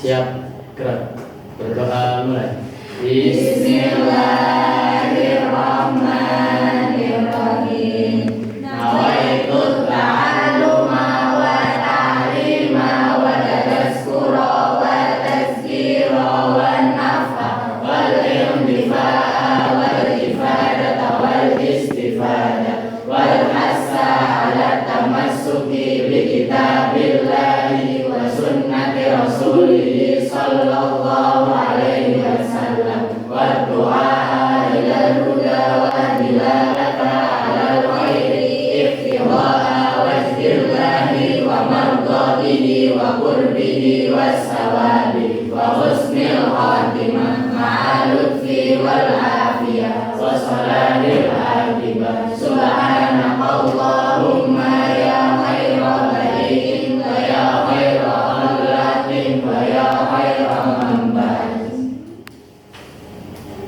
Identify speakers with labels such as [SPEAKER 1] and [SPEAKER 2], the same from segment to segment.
[SPEAKER 1] Siap, gerak. Berdoa mulai.
[SPEAKER 2] Bismillahirrahmanirrahim. Nawaitu ta'alluma wa ta'lima wa tadhakkura wa tazkira wa nafa wal intifa'a wal ifadata wal istifada wal hassa ala tamassuki bi kitabillahi wa sunnati rasulih sallallahu alaihi wasallam wa du'a ilal huda wa dilalata alal khairi iftida'a wajhillahi wa mardatihi wa qurbihi wassawabi wa husnil khatimah ma'al lutfi wal afiyah wa salahil aqibah. Subhanakallahumma ya khairal bariin wa ya khairal latin wa ya khairal mambas.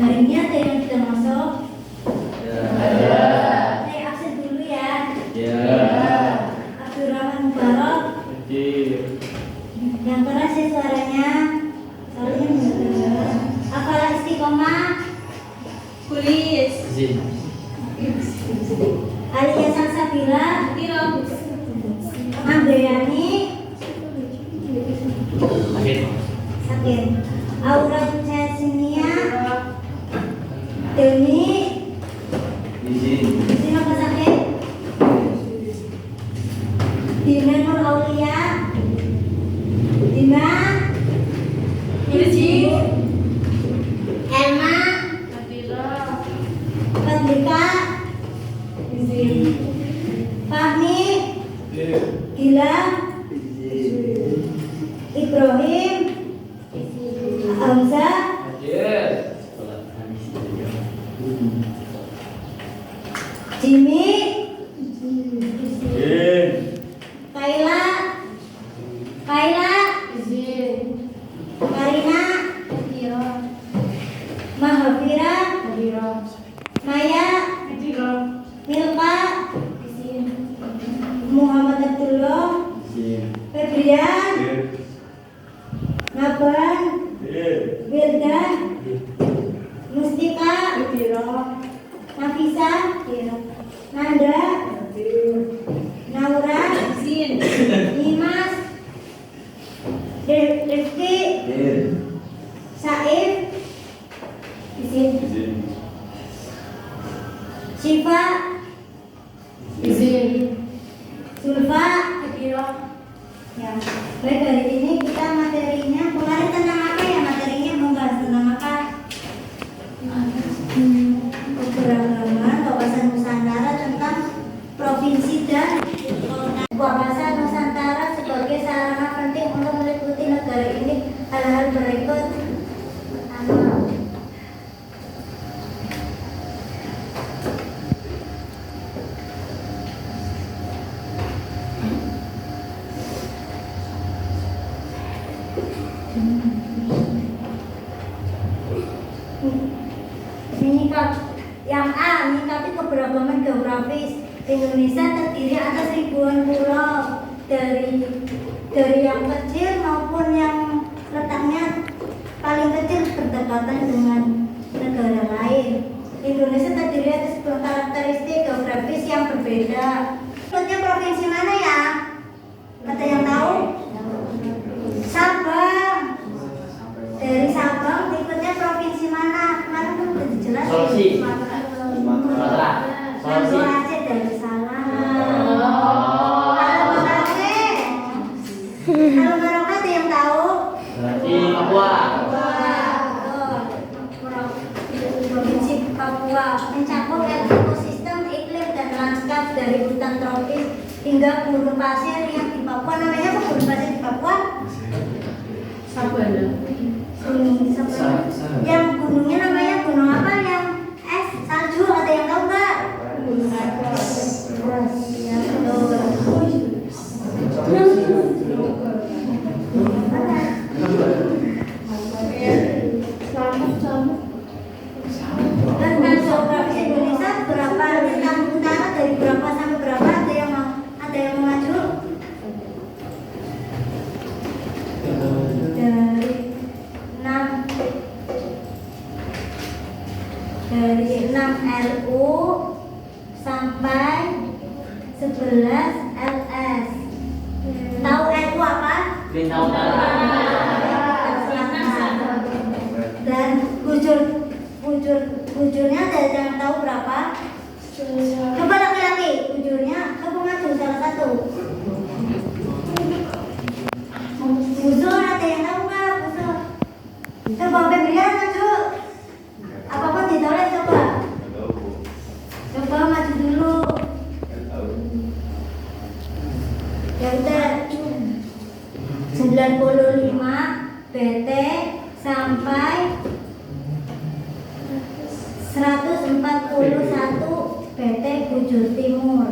[SPEAKER 3] Hari ini ada yang sudah masuk?
[SPEAKER 1] Ya.
[SPEAKER 3] Saya absen dulu ya.
[SPEAKER 1] Ya.
[SPEAKER 3] Abdurrahman Mubarak. Yang keras ya suaranya. Soalnya enggak. Apalah istiqomah? Kulis.
[SPEAKER 1] Izin.
[SPEAKER 3] Alia Salsabila. Andreani.
[SPEAKER 1] Akhir.
[SPEAKER 3] Sakit. Aura Cesinia. Deni.
[SPEAKER 1] Izin.
[SPEAKER 3] Izin apa sakit? Dina Nur Aulia. Dina. Izin. Emma. Fadlika. Izin. Fahmi. Gilang. Ibrahim. Hamzah. Jimmy. Kaila. Karina. Mahavira. Maya. Milka. Muhammad Abdullah. Febrian. Naban. Wildan. Mustika. Nafisa. Nanda. Naura. Dimas. Rifki. Saif. Syifa. Zulfa. Ya, baik, dari ini kita materinya kemarin tentang apa ya, materinya membahas tentang apa? Keberagaman wawasan Nusantara tentang provinsi dan wawasan Nusantara sebagai sarana penting untuk meliputi negara ini. Hal-hal berikut. Menyikapi keberagaman geografis. Indonesia terdiri atas ribuan pulau, dari yang kecil maupun yang letaknya paling kecil berdekatan dengan negara lain. Indonesia terdiri atas karakteristik geografis yang berbeda. Berikutnya provinsi mana ya? Ada yang tahu? Sabang. Dari Sabang berikutnya provinsi mana? Kemarin kan udah dijelaskan.
[SPEAKER 1] Sulawesi.
[SPEAKER 3] Sumatera.
[SPEAKER 1] Sulawesi.
[SPEAKER 3] Aceh dari sana. Halo Merauke. Halo Merauke, ada yang tahu?
[SPEAKER 1] Berarti Papua.
[SPEAKER 3] Provinsi Papua mencakup ekosistem, iklim dan lanskap dari hutan tropis hingga gurun pasir yang di Papua. Namanya apa gurun pasir di Papua?
[SPEAKER 2] Sabana.
[SPEAKER 3] Yang gunungnya namanya gunung apa? Yang es, salju, ada yang tahu nggak? Ya, dan masuk provinsi Indonesia berapa bintang utara, dari berapa sampai berapa, ada yang mau maju? Dari 6LU sampai 11 LS. Tahu LU apa?
[SPEAKER 1] Lintang utara.
[SPEAKER 3] Dan bujurnya ada yang tahu berapa? Coba laki-laki bujurnya, coba maju salah satu. Bujur ada yang tahu nggak? Bujur. Coba Febrian maju. Apapun ditolak coba. Coba maju dulu. Ya udah. 95 BT sampai 141 BT bujur timur.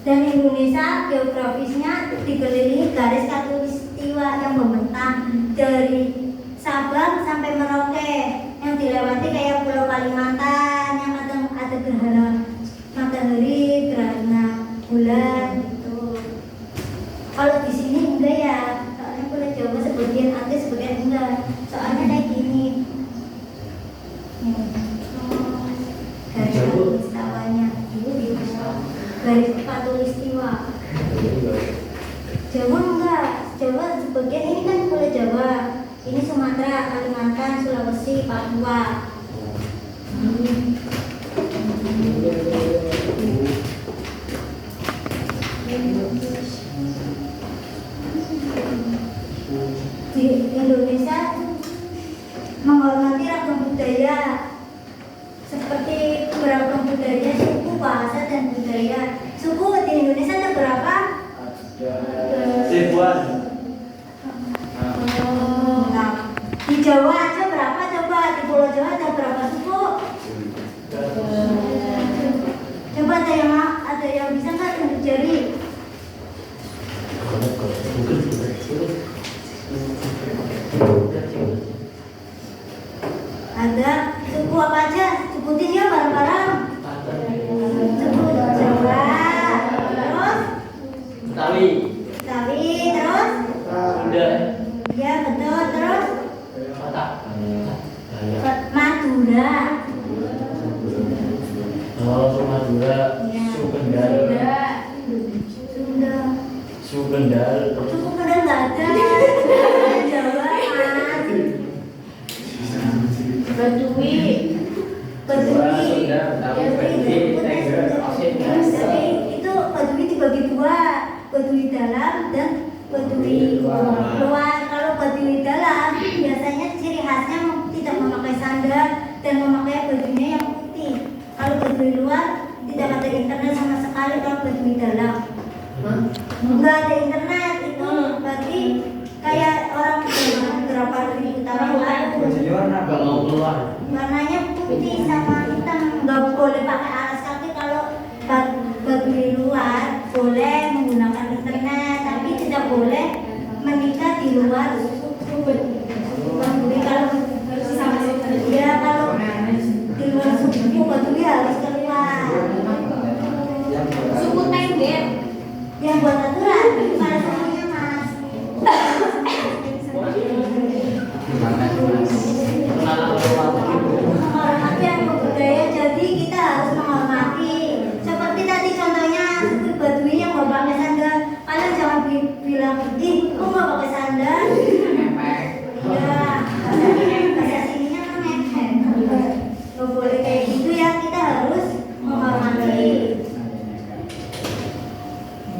[SPEAKER 3] Dan Indonesia geografisnya dikelilingi garis khatulistiwa yang membentang dari Sabang sampai Merauke, yang dilewati kayak Pulau Kalimantan yang ada gerhana matahari, gerhana bulan gitu. Kalau di sini enggak ya, soalnya Pulau Jawa sebagian ada sebagian enggak. Soalnya kayak gini. Garis khatulistiwanya dulu di garis khatulistiwa. Jawa enggak, Jawa sebagian ini kan Pulau Jawa. Ini Sumatera, Kalimantan, Sulawesi, Papua. Di Indonesia menghormati ragam budaya seperti beragam budaya, suku, bahasa, dan budaya. Suku di Indonesia ada berapa?
[SPEAKER 1] Ribuan.
[SPEAKER 3] Di Jawa aja berapa coba? Di Pulau Jawa ada berapa suku? Coba ada yang bisa nggak tunjuk jari? Ada suku apa aja? Sebutin ya bareng-bareng. Suku Jawa, terus
[SPEAKER 1] Betawi.
[SPEAKER 3] Betawi, terus
[SPEAKER 1] Sunda.
[SPEAKER 3] ya betul, terus
[SPEAKER 1] Batak.
[SPEAKER 3] Madura.
[SPEAKER 1] Oh, Madura.
[SPEAKER 3] Ya.
[SPEAKER 1] Sukendal.
[SPEAKER 3] Sunda.
[SPEAKER 1] Sukendal.
[SPEAKER 3] Suku Kendal nggak ada. Jawa, Mas.
[SPEAKER 2] Badui.
[SPEAKER 3] Badui.
[SPEAKER 1] Sunda, Betawi, Betawi, Tengger, Aceh.
[SPEAKER 3] Jadi itu Badui dibagi dua, Badui dalam dan Badui luar. Kalau Badui dalam biasanya ciri khasnya tidak memakai sandal dan memakai bajunya yang putih. Kalau Badui luar tidak ada internet sama sekali. Kalau Badui dalam nggak ada internet, itu bagi kayak orang berapa ribu tahun lalu.
[SPEAKER 1] Nggak mau keluar.
[SPEAKER 3] Warnanya putih sama hitam, nggak boleh pakai alas kaki. Kalau Badui luar boleh menggunakan internet, tapi tidak boleh menikah di luar suku. Badui kalau ya kalau di luar suku Badui harus keluar.
[SPEAKER 2] Suku Tengger.
[SPEAKER 3] Yang buat aturan pada semuanya Mas. Menghormati yang budaya, jadi kita harus menghormati. Seperti tadi contohnya suku Badui yang nggak pakai sandal, kalian jangan bilang ih, kok nggak pakai sandal? Ya, bahasa sininya kan mepet. Nggak boleh kayak gitu ya, kita harus menghormati.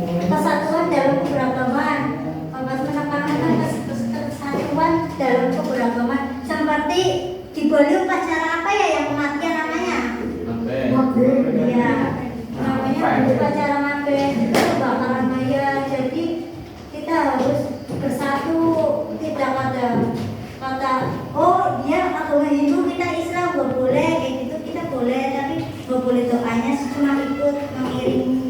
[SPEAKER 3] Kesatuan dalam keberagaman, menekankan kesatuan dalam keberagaman. Seperti di Bali upacara apa ya yang kematian namanya? Ya, namanya upacara mabeh, itu bakaran maya. Jadi kita harus bersatu, tidak ada kata oh dia agama Hindu kita Islam nggak boleh kayak gitu. Kita boleh tapi nggak boleh doanya cuma ikut mengiringi.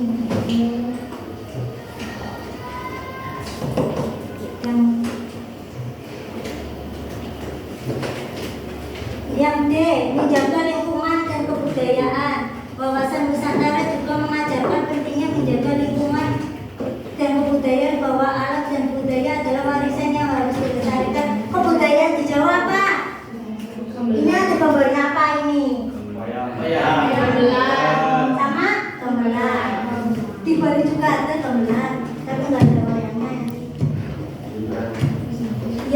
[SPEAKER 3] Yang D, menjaga lingkungan dan kebudayaan. Wawasan Nusantara juga mengajarkan pentingnya menjaga lingkungan dan kebudayaan, bahwa alat dan budaya adalah warisan yang harus dilestarikan. Kebudayaan di Jawa apa? Ini ada gambarnya apa ini?
[SPEAKER 1] Wayang.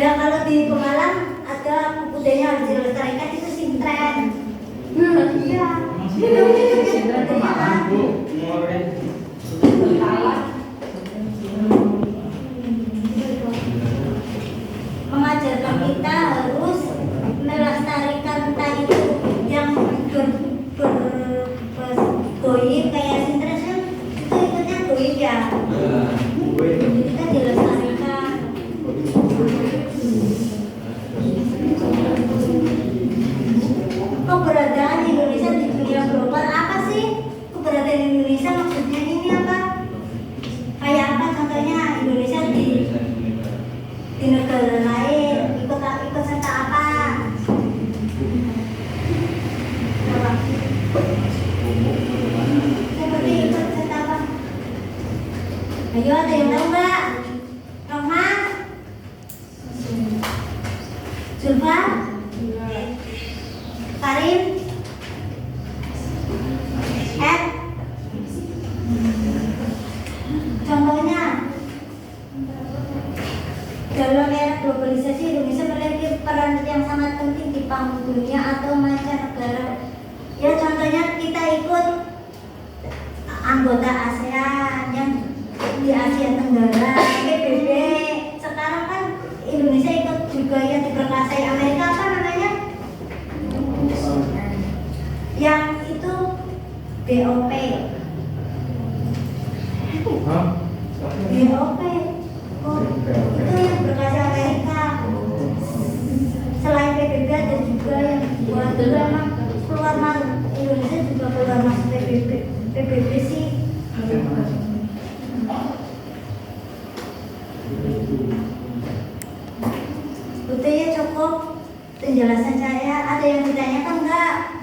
[SPEAKER 3] Ya kalau di Pemalang ada budaya harus dilestarikan itu sintren. Iya.
[SPEAKER 2] Sintren Pemalang, Bu.
[SPEAKER 3] Mengajarkan kita harus melestarikan entah itu yang bergoib kayak sintren itu ikutnya goib ya. Kita dilestarikan. Keberadaan Indonesia di dunia global apa sih? Keberadaan Indonesia maksudnya ini apa? Kayak apa contohnya Indonesia di negara lain ikut serta apa? Apa? Seperti ikut serta apa? Ayo ada yang tahu nggak? Rohman? Zulfa? Karim? Ed? Contohnya dalam era globalisasi Indonesia memiliki peran yang sangat penting di panggung dunia atau mancanegara. Ya contohnya kita ikut anggota ASEAN yang di Asia Tenggara, PBB. Sekarang kan Indonesia ikut juga yang diperkasai Amerika apa namanya? Yang itu BOP. BOP. Oh, itu yang berkasih Amerika. Selain PBB ada juga yang buat keluar masuk Indonesia juga keluar masuk PBB sih. Betul ya cukup penjelasan saya. Ada yang ditanyakan enggak?